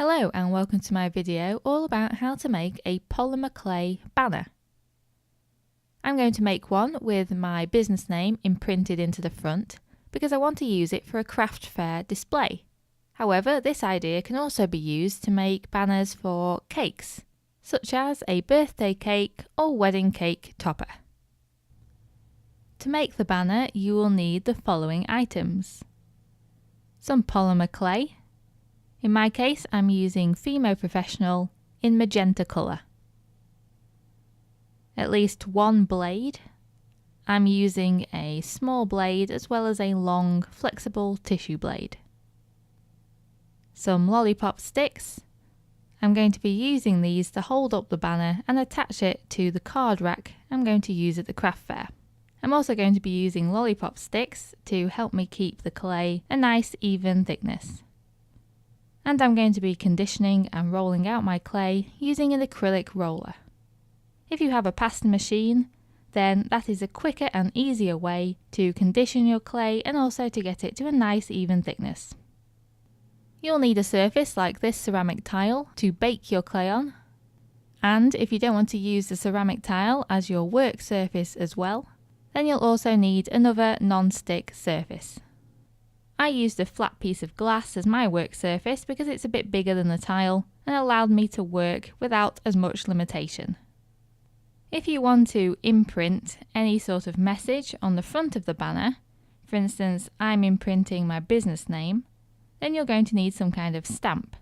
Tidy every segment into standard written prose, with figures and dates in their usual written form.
Hello and welcome to my video all about how to make a polymer clay banner. I'm going to make one with my business name imprinted into the front because I want to use it for a craft fair display. However, this idea can also be used to make banners for cakes, such as a birthday cake or wedding cake topper. To make the banner, you will need the following items: some polymer clay. In my case, I'm using FIMO Professional in magenta colour. At least one blade. I'm using a small blade as well as a long, flexible tissue blade. Some lollipop sticks. I'm going to be using these to hold up the banner and attach it to the card rack I'm going to use at the craft fair. I'm also going to be using lollipop sticks to help me keep the clay a nice even thickness. And I'm going to be conditioning and rolling out my clay using an acrylic roller. If you have a pasta machine, then that is a quicker and easier way to condition your clay and also to get it to a nice even thickness. You'll need a surface like this ceramic tile to bake your clay on. And if you don't want to use the ceramic tile as your work surface as well, then you'll also need another non-stick surface. I used a flat piece of glass as my work surface because it's a bit bigger than the tile and allowed me to work without as much limitation. If you want to imprint any sort of message on the front of the banner, for instance, I'm imprinting my business name, then you're going to need some kind of stamp.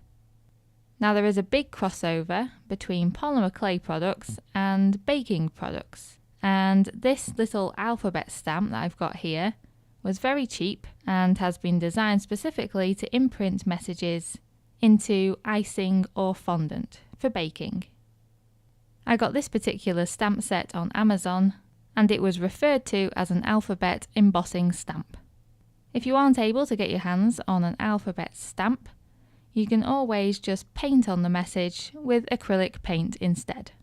Now there is a big crossover between polymer clay products and baking products, and this little alphabet stamp that I've got here was very cheap and has been designed specifically to imprint messages into icing or fondant for baking. I got this particular stamp set on Amazon and it was referred to as an alphabet embossing stamp. If you aren't able to get your hands on an alphabet stamp, you can always just paint on the message with acrylic paint instead.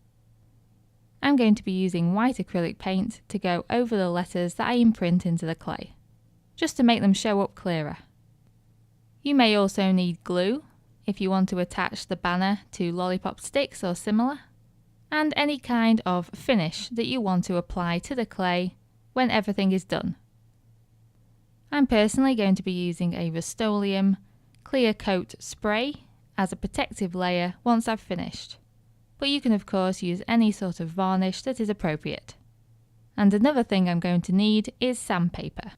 I'm going to be using white acrylic paint to go over the letters that I imprint into the clay, just to make them show up clearer. You may also need glue if you want to attach the banner to lollipop sticks or similar, and any kind of finish that you want to apply to the clay when everything is done. I'm personally going to be using a Rust-Oleum clear coat spray as a protective layer once I've finished, but you can of course use any sort of varnish that is appropriate. And another thing I'm going to need is sandpaper.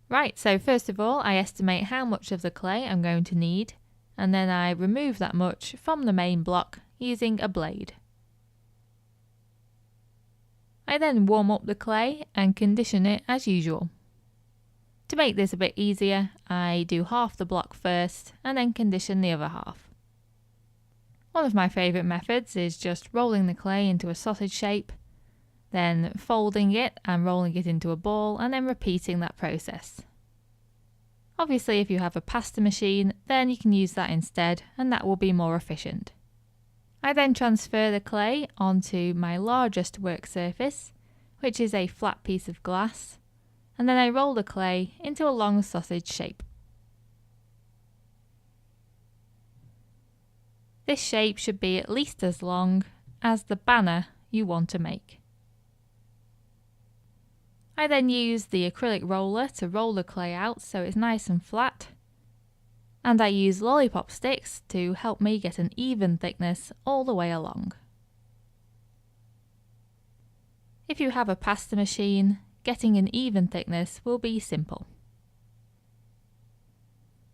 Right, so first of all I estimate how much of the clay I'm going to need, and then I remove that much from the main block using a blade. I then warm up the clay and condition it as usual. To make this a bit easier, I do half the block first and then condition the other half. One of my favourite methods is just rolling the clay into a sausage shape, then folding it and rolling it into a ball and then repeating that process. Obviously if you have a pasta machine, then you can use that instead and that will be more efficient. I then transfer the clay onto my largest work surface, which is a flat piece of glass, and then I roll the clay into a long sausage shape. This shape should be at least as long as the banner you want to make. I then use the acrylic roller to roll the clay out so it's nice and flat, and I use lollipop sticks to help me get an even thickness all the way along. If you have a pasta machine, getting an even thickness will be simple.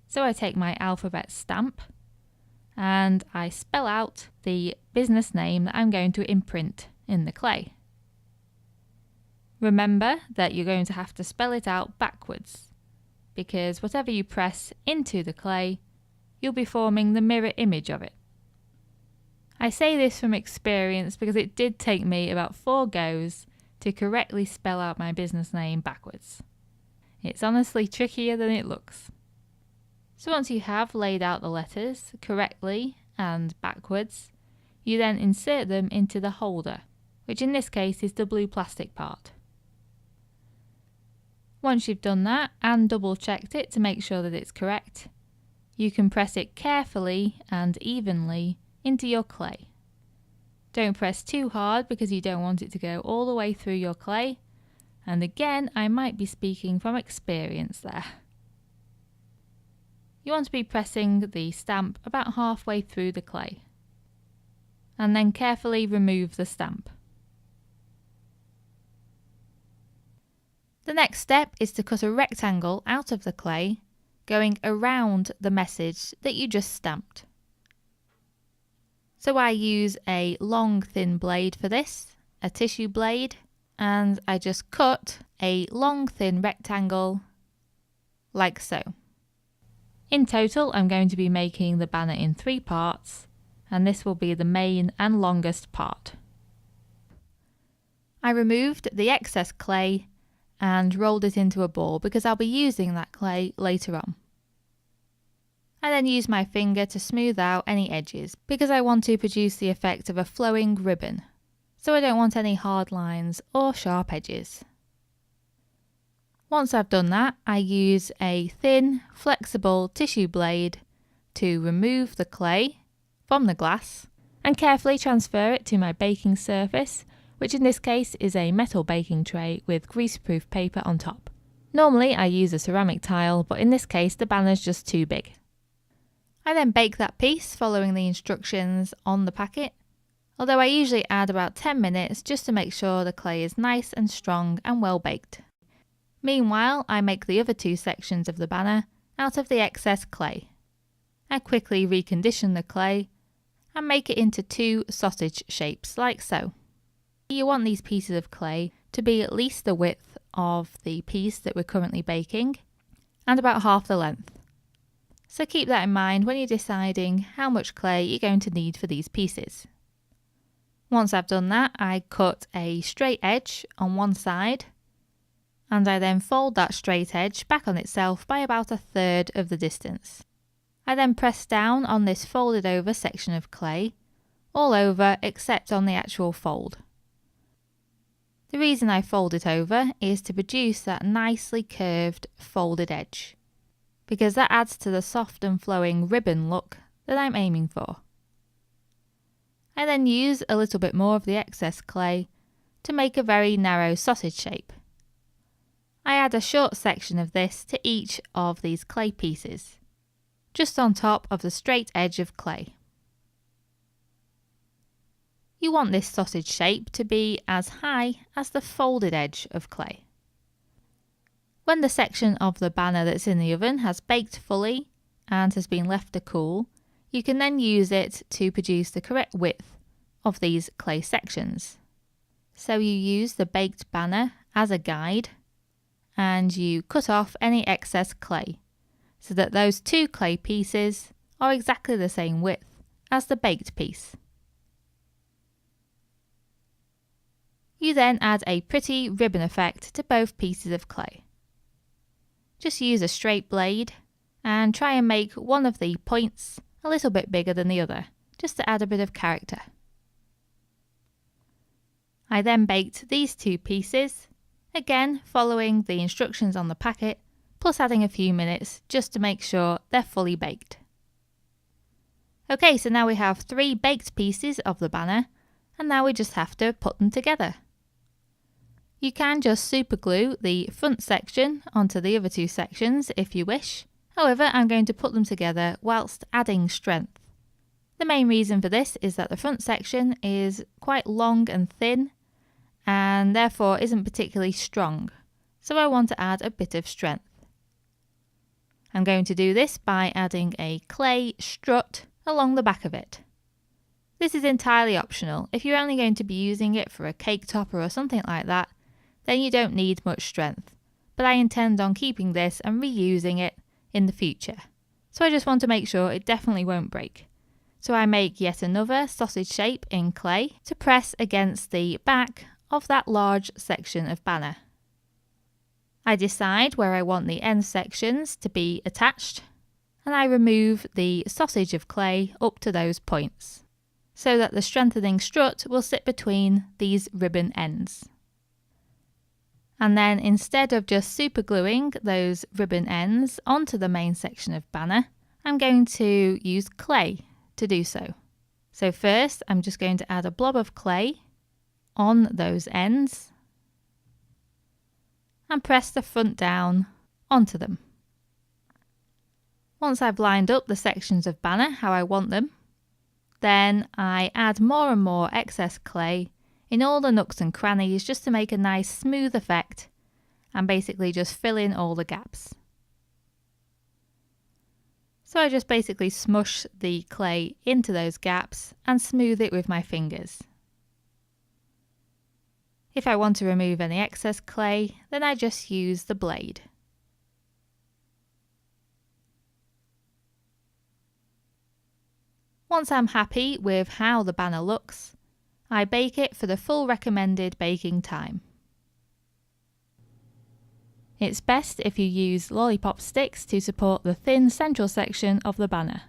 So I take my alphabet stamp and I spell out the business name that I'm going to imprint in the clay. Remember that you're going to have to spell it out backwards, because whatever you press into the clay, you'll be forming the mirror image of it. I say this from experience because it did take me about 4 goes to correctly spell out my business name backwards. It's honestly trickier than it looks. So once you have laid out the letters correctly and backwards, you then insert them into the holder, which in this case is the blue plastic part. Once you've done that and double checked it to make sure that it's correct, you can press it carefully and evenly into your clay. Don't press too hard because you don't want it to go all the way through your clay. And again, I might be speaking from experience there. You want to be pressing the stamp about halfway through the clay. And then carefully remove the stamp. The next step is to cut a rectangle out of the clay, going around the message that you just stamped. So I use a long thin blade for this, a tissue blade, and I just cut a long thin rectangle like so. In total, I'm going to be making the banner in 3 parts, and this will be the main and longest part. I removed the excess clay and rolled it into a ball because I'll be using that clay later on. I then use my finger to smooth out any edges because I want to produce the effect of a flowing ribbon, so I don't want any hard lines or sharp edges. Once I've done that, I use a thin, flexible tissue blade to remove the clay from the glass and carefully transfer it to my baking surface, which in this case is a metal baking tray with greaseproof paper on top. Normally I use a ceramic tile, but in this case the banner's just too big. I then bake that piece following the instructions on the packet, although I usually add about 10 minutes just to make sure the clay is nice and strong and well baked. Meanwhile, I make the other 2 sections of the banner out of the excess clay. I quickly recondition the clay and make it into 2 sausage shapes like so. You want these pieces of clay to be at least the width of the piece that we're currently baking and about half the length. So keep that in mind when you're deciding how much clay you're going to need for these pieces. Once I've done that, I cut a straight edge on one side and I then fold that straight edge back on itself by about 1/3 of the distance. I then press down on this folded over section of clay, all over except on the actual fold. The reason I fold it over is to produce that nicely curved folded edge, because that adds to the soft and flowing ribbon look that I'm aiming for. I then use a little bit more of the excess clay to make a very narrow sausage shape. I add a short section of this to each of these clay pieces, just on top of the straight edge of clay. You want this sausage shape to be as high as the folded edge of clay. When the section of the banner that's in the oven has baked fully and has been left to cool, you can then use it to produce the correct width of these clay sections. So you use the baked banner as a guide and you cut off any excess clay so that those 2 clay pieces are exactly the same width as the baked piece. You then add a pretty ribbon effect to both pieces of clay. Just use a straight blade and try and make one of the points a little bit bigger than the other, just to add a bit of character. I then baked these 2 pieces, again following the instructions on the packet, plus adding a few minutes just to make sure they're fully baked. Okay, so now we have 3 baked pieces of the banner, and now we just have to put them together. You can just super glue the front section onto the other 2 sections if you wish. However, I'm going to put them together whilst adding strength. The main reason for this is that the front section is quite long and thin and therefore isn't particularly strong, so I want to add a bit of strength. I'm going to do this by adding a clay strut along the back of it. This is entirely optional. If you're only going to be using it for a cake topper or something like that, then you don't need much strength, but I intend on keeping this and reusing it in the future. So I just want to make sure it definitely won't break. So I make yet another sausage shape in clay to press against the back of that large section of banner. I decide where I want the end sections to be attached, and I remove the sausage of clay up to those points, so that the strengthening strut will sit between these ribbon ends. And then instead of just super gluing those ribbon ends onto the main section of banner, I'm going to use clay to do so. So first, I'm just going to add a blob of clay on those ends and press the front down onto them. Once I've lined up the sections of banner how I want them, then I add more and more excess clay in all the nooks and crannies just to make a nice smooth effect and basically just fill in all the gaps. So I just basically smush the clay into those gaps and smooth it with my fingers. If I want to remove any excess clay, then I just use the blade. Once I'm happy with how the banner looks, I bake it for the full recommended baking time. It's best if you use lollipop sticks to support the thin central section of the banner.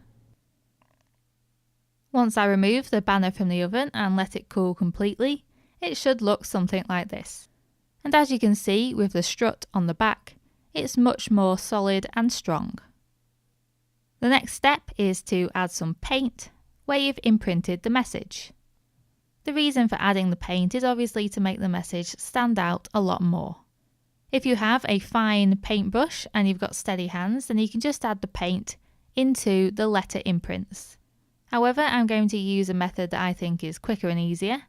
Once I remove the banner from the oven and let it cool completely, it should look something like this. And as you can see with the strut on the back, it's much more solid and strong. The next step is to add some paint where you've imprinted the message. The reason for adding the paint is obviously to make the message stand out a lot more. If you have a fine paintbrush and you've got steady hands, then you can just add the paint into the letter imprints. However, I'm going to use a method that I think is quicker and easier.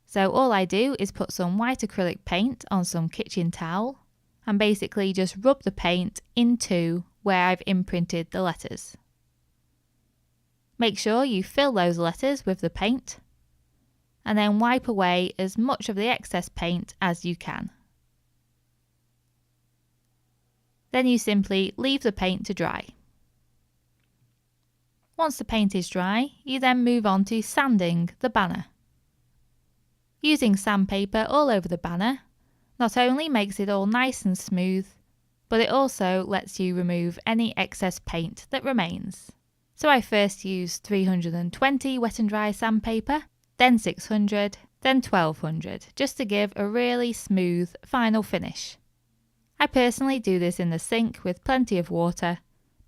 So all I do is put some white acrylic paint on some kitchen towel and basically just rub the paint into where I've imprinted the letters. Make sure you fill those letters with the paint and then wipe away as much of the excess paint as you can. Then you simply leave the paint to dry. Once the paint is dry, you then move on to sanding the banner. Using sandpaper all over the banner not only makes it all nice and smooth, but it also lets you remove any excess paint that remains. So I first used 320 wet and dry sandpaper, then 600, then 1200, just to give a really smooth final finish. I personally do this in the sink with plenty of water,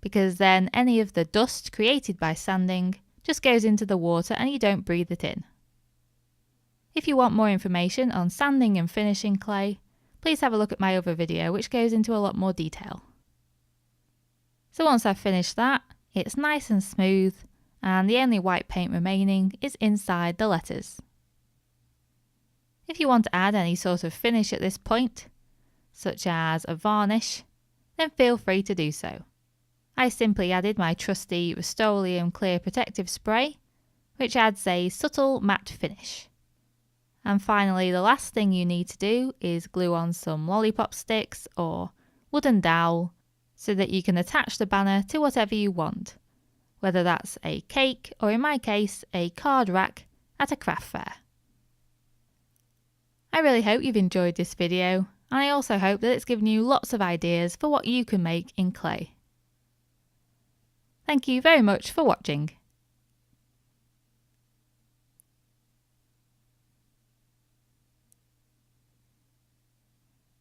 because then any of the dust created by sanding just goes into the water and you don't breathe it in. If you want more information on sanding and finishing clay, please have a look at my other video which goes into a lot more detail. So once I've finished that, it's nice and smooth and the only white paint remaining is inside the letters. If you want to add any sort of finish at this point, such as a varnish, then feel free to do so. I simply added my trusty Rust-Oleum Clear Protective Spray, which adds a subtle matte finish. And finally, the last thing you need to do is glue on some lollipop sticks or wooden dowel so that you can attach the banner to whatever you want, whether that's a cake or in my case a card rack at a craft fair. I really hope you've enjoyed this video, and I also hope that it's given you lots of ideas for what you can make in clay. Thank you very much for watching.